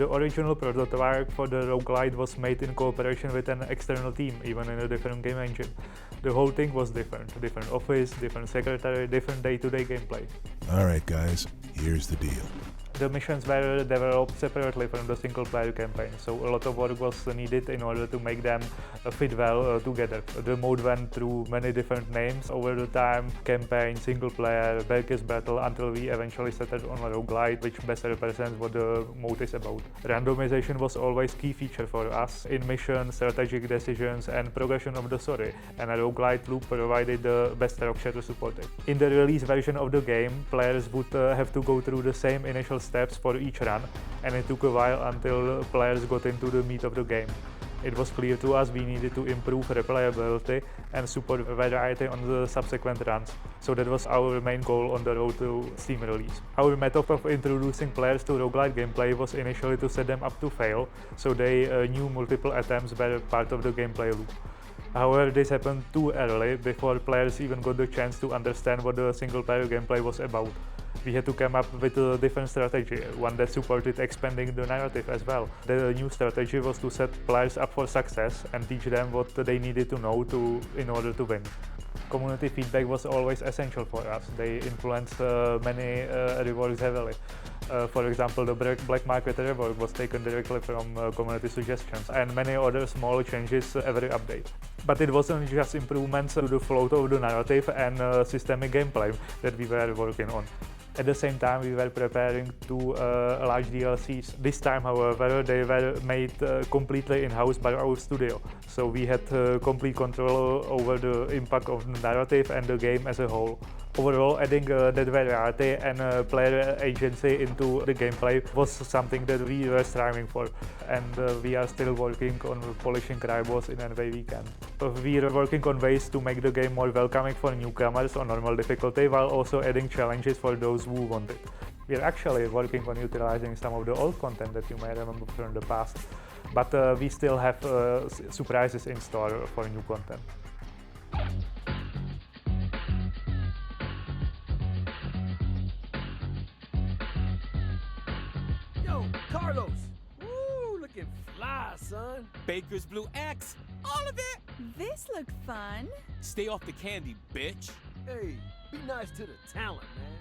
The original prototype for the roguelite was made in cooperation with an external team, even in a different game engine. The whole thing was different office, different secretary, different day-to-day gameplay. Alright guys, here's the deal. The missions were developed separately from the single-player campaign, so a lot of work was needed in order to make them fit well together. The mode went through many different names over the time: campaign, single-player, Berkes battle, until we eventually settled on a roguelite, which best represents what the mode is about. Randomization was always key feature for us in mission, strategic decisions, and progression of the story, and a roguelite loop provided the best structure to support it. In the release version of the game, players would have to go through the same initial steps for each run, and it took a while until players got into the meat of the game. It was clear to us we needed to improve replayability and support variety on the subsequent runs, so that was our main goal on the road to Steam release. Our method of introducing players to roguelite gameplay was initially to set them up to fail, so they knew multiple attempts were part of the gameplay loop. However, this happened too early, before players even got the chance to understand what the single-player gameplay was about. We had to come up with a different strategy, one that supported expanding the narrative as well. The new strategy was to set players up for success and teach them what they needed to know in order to win. Community feedback was always essential for us. They influenced many reworks heavily. For example, the black market rework was taken directly from community suggestions, and many other small changes every update. But it wasn't just improvements to the flow of the narrative and systemic gameplay that we were working on. At the same time, we were preparing two large DLCs. This time, however, they were made completely in-house by our studio, so we had complete control over the impact of the narrative and the game as a whole. Overall, adding that variety and player agency into the gameplay was something that we were striving for, and we are still working on polishing rivals in any way we can. We are working on ways to make the game more welcoming for newcomers on normal difficulty, while also adding challenges for those who want it. We are actually working on utilizing some of the old content that you may remember from the past, but we still have surprises in store for new content. Yo, Carlos! Woo, looking fly, son. Baker's Blue X, all of it. This looked fun. Stay off the candy, bitch. Hey, be nice to the talent, man.